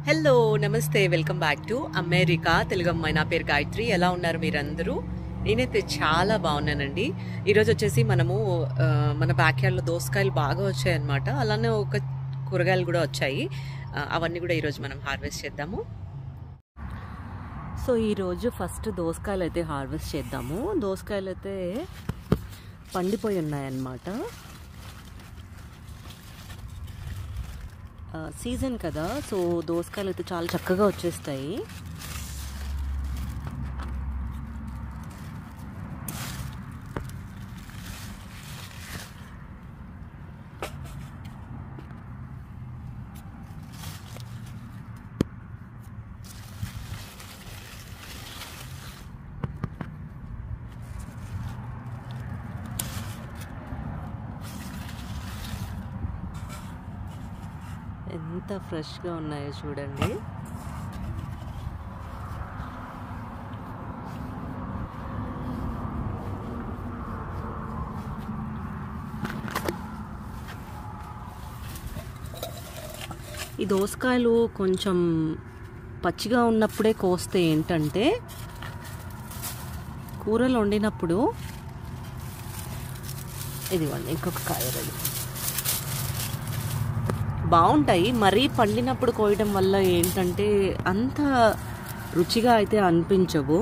Hello నమస్తే, welcome back to America Telugu అమ్మాయి. నా పేరు గాయత్రి. ఎలా ఉన్నారు మీరందరూ? నేనైతే చాలా బాగున్నానండి. ఈరోజు వచ్చేసి మనము మన బ్యాక్ యార్డ్లో దోసకాయలు బాగా వచ్చాయన్నమాట. అలానే ఒక కూరగాయలు కూడా వచ్చాయి. అవన్నీ కూడా ఈరోజు మనం హార్వెస్ట్ చేద్దాము. సో ఈరోజు ఫస్ట్ దోసకాయలు అయితే హార్వెస్ట్ చేద్దాము. దోసకాయలు అయితే పండిపోయి ఉన్నాయన్నమాట. సీజన్ కదా, సో దోసకాయలు అయితే చాలా చక్కగా వచ్చేస్తాయి. ఎంత ఫ్రెష్గా ఉన్నాయో చూడండి. ఈ దోసకాయలు కొంచెం పచ్చిగా ఉన్నప్పుడే కోస్తే ఏంటంటే కూరలు వండినప్పుడు ఇదిగోండి ఇంకొక కాయ రెడీ బాగుంటాయి. మరీ పండినప్పుడు కోయడం వల్ల ఏంటంటే అంత రుచిగా అయితే అనిపించవు.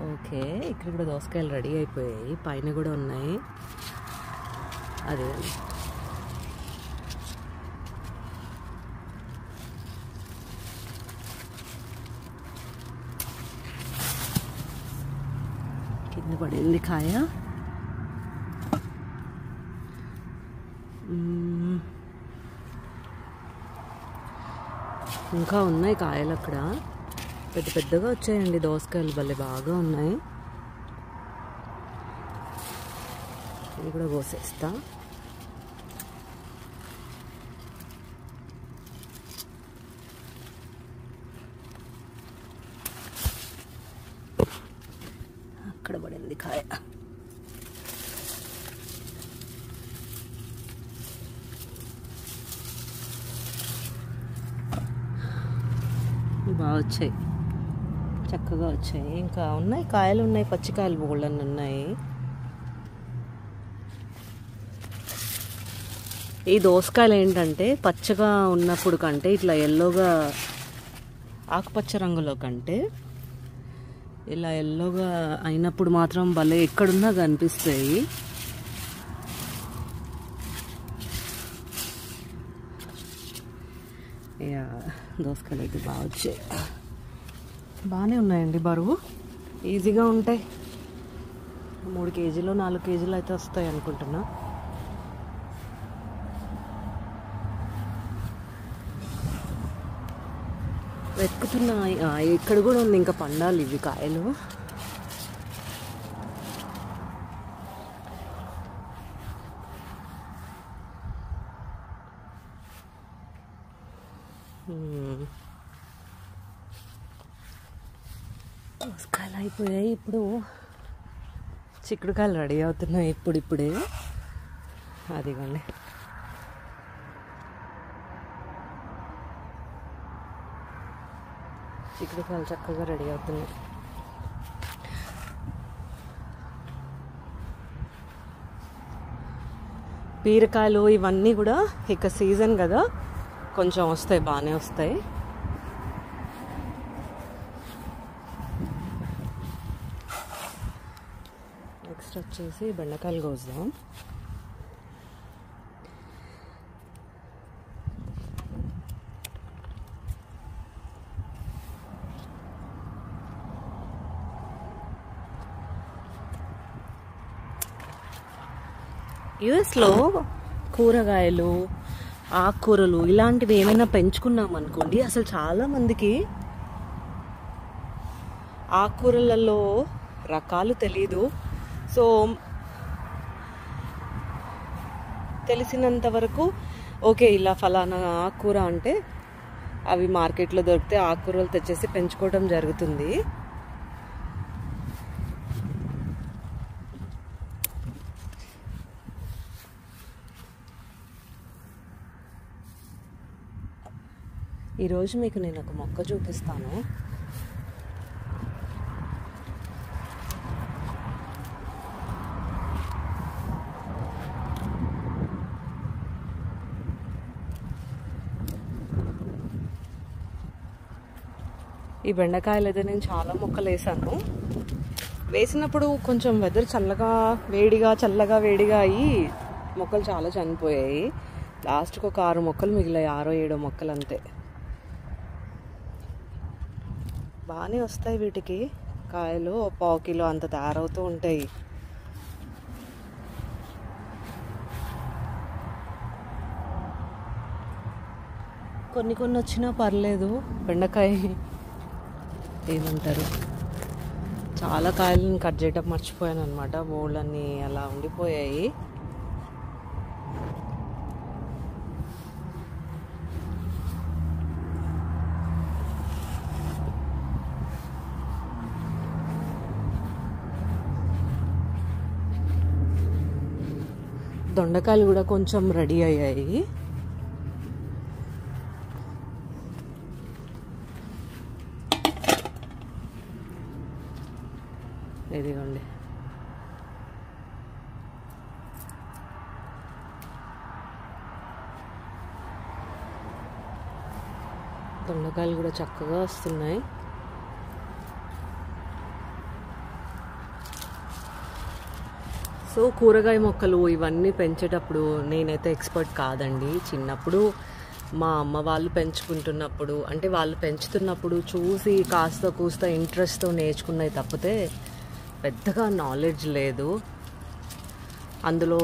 ఓకే, ఇక్కడ కూడా దోసకాయలు రెడీ అయిపోయాయి, పైన కూడా ఉన్నాయి. అదే కింద పడింది కాయ. ఇంకా ఉన్నాయి కాయలు అక్కడ, పెద్ద పెద్దగా వచ్చాయండి దోసకాయలు, భలే బాగా ఉన్నాయి. ఇది కూడా కోసేస్తా. అక్కడ పడింది కాయ. బాగా వచ్చాయి, చక్కగా వచ్చాయి. ఇంకా ఉన్నాయి కాయలు, ఉన్నాయి పచ్చికాయలు బోళ్ళని ఉన్నాయి. ఈ దోసకాయలు ఏంటంటే పచ్చగా ఉన్నప్పుడు కంటే ఇట్లా ఎల్లోగా ఆకుపచ్చ రంగులో కంటే ఇలా ఎల్లోగా అయినప్పుడు మాత్రం భలే ఎక్కడున్నా కనిపిస్తాయి. దోసకాయలు అయితే బాగా వచ్చాయి, బాగానే ఉన్నాయండి. బరువు ఈజీగా ఉంటాయి. 3 కేజీలు 4 కేజీలు అయితే వస్తాయి అనుకుంటున్నా. వెతుకుతున్నా, ఇక్కడ కూడా ఉంది, ఇంకా పండాలి ఇవి కాయలు. దోసకాయలు అయిపోయాయి. ఇప్పుడు చిక్కుడుకాయలు రెడీ అవుతున్నాయి ఇప్పుడిప్పుడే. అదిగోండి, చిక్కుడుకాయలు చక్కగా రెడీ అవుతున్నాయి. బీరకాయలు ఇవన్నీ కూడా ఇక సీజన్ కదా, కొంచెం వస్తాయి, బాగానే వస్తాయి. నెక్స్ట్ వచ్చేసి బెండకాయలు కోద్దాం. యుఎస్లో కూరగాయలు, ఆకుకూరలు ఇలాంటివి ఏమైనా పెంచుకున్నాం అనుకోండి, అసలు చాలామందికి ఆకుకూరలలో రకాలు తెలీదు. సో తెలిసినంత వరకు ఓకే, ఇలా ఫలానా ఆకుకూర అంటే అవి మార్కెట్లో దొరికితే ఆకుకూరలు తెచ్చేసి పెంచుకోవడం జరుగుతుంది. ఈరోజు మీకు నేను ఒక మొక్క చూపిస్తాను. ఈ బెండకాయలు అయితే నేను చాలా మొక్కలు వేసాను. వేసినప్పుడు కొంచెం వెదర్ చల్లగా వేడిగా అయ్యి మొక్కలు చాలా చనిపోయాయి. లాస్ట్కి ఒక 6 మొక్కలు మిగిలాయి, 6-7 మొక్కలు అంతే. బాగానే వస్తాయి వీటికి కాయలు, 1/4 కిలో అంత తయారవుతూ ఉంటాయి. కొన్ని వచ్చినా పర్లేదు. బెండకాయ ఏమంటారు, చాలా కాయలను కట్ చేయటం మర్చిపోయాను అనమాట. బోళ్ళన్నీ అలా ఉండిపోయాయి. దొండకాయలు కూడా కొంచెం రెడీ అయ్యాయి. ఇదిగోండి, దొండకాయలు కూడా చక్కగా వస్తున్నాయి. సో కూరగాయ మొక్కలు ఇవన్నీ పెంచేటప్పుడు నేనైతే ఎక్స్పర్ట్ కాదండి. చిన్నప్పుడు మా అమ్మ వాళ్ళు పెంచుకుంటున్నప్పుడు, అంటే వాళ్ళు పెంచుతున్నప్పుడు చూసి కాస్త కూస్త ఇంట్రెస్ట్తో నేర్చుకున్నాయి తప్పితే పెద్దగా నాలెడ్జ్ లేదు. అందులో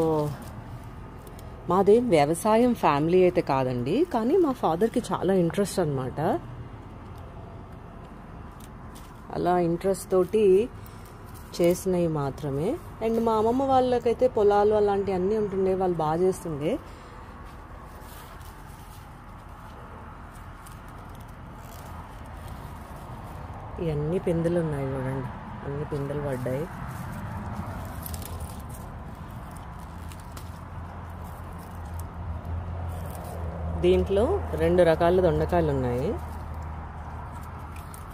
మాదేం వ్యవసాయం ఫ్యామిలీ అయితే కాదండి, కానీ మా ఫాదర్కి చాలా ఇంట్రెస్ట్ అన్నమాట. అలా ఇంట్రెస్ట్ తోటి చేసినవి మాత్రమే. అండ్ మా అమ్మమ్మ వాళ్ళకైతే పొలాలు అలాంటివి అన్నీ ఉంటుండే, వాళ్ళు బాగా చేస్తుండే. ఇవన్నీ పిందెలు ఉన్నాయి చూడండి, అన్ని పిందెలు పడ్డాయి. దీంట్లో 2 రకాల దొండకాయలు ఉన్నాయి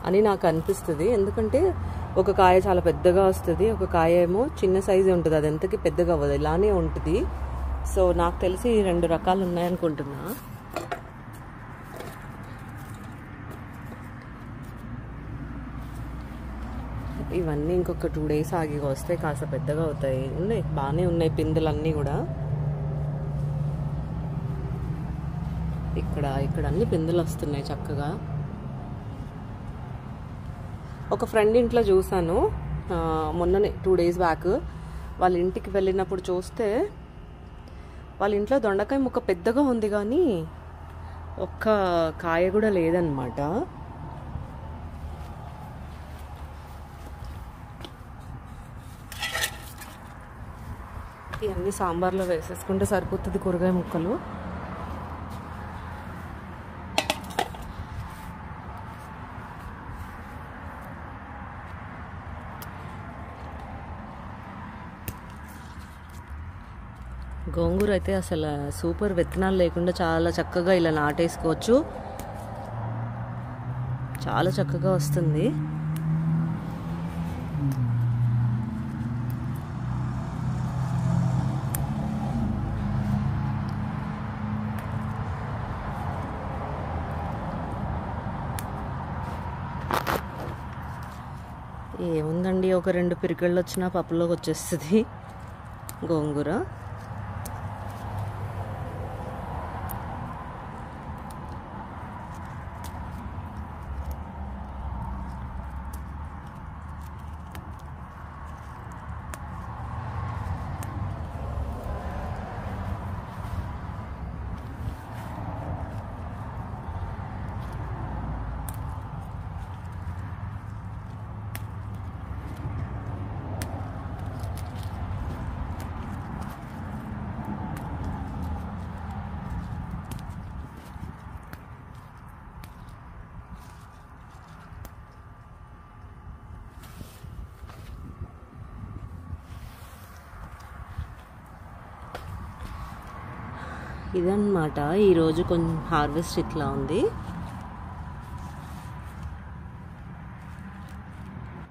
అని నాకు అనిపిస్తుంది. ఎందుకంటే ఒక కాయ చాలా పెద్దగా వస్తుంది, ఒక కాయ ఏమో చిన్న సైజే ఉంటుంది, అది ఎంతకి పెద్దగా అవ్వదు, ఇలానే ఉంటుంది. సో నాకు తెలిసి 2 రకాలు ఉన్నాయనుకుంటున్నా. ఇవన్నీ ఇంకొక 2 days ఆగి వస్తే కాస్త పెద్దగా అవుతాయి. ఉన్నాయి, బాగానే ఉన్నాయి పిందెలన్నీ కూడా. ఇక్కడ అన్ని పిందెలు వస్తున్నాయి చక్కగా. ఒక ఫ్రెండ్ ఇంట్లో చూసాను మొన్ననే, 2 days బ్యాక్. వాళ్ళ ఇంటికి వెళ్ళినప్పుడు చూస్తే వాళ్ళ ఇంట్లో దొండకాయ ముక్క పెద్దగా ఉంది, కానీ ఒక్క కాయ కూడా లేదన్నమాట. ఇవన్నీ సాంబార్లో వేసేసుకుంటే సరిపోతుంది కూరగాయ ముక్కలు. గోంగూర అయితే అసలు సూపర్, విత్తనాలు లేకుండా చాలా చక్కగా ఇలా నాటేసుకోవచ్చు, చాలా చక్కగా వస్తుంది. ఏముందండి, ఒక 2 పిరికళ్ళు వచ్చినా పప్పులోకి వచ్చేస్తుంది గోంగూర. ఇదన్నమాట ఈరోజు కొంచెం హార్వెస్ట్ ఇట్లా ఉంది.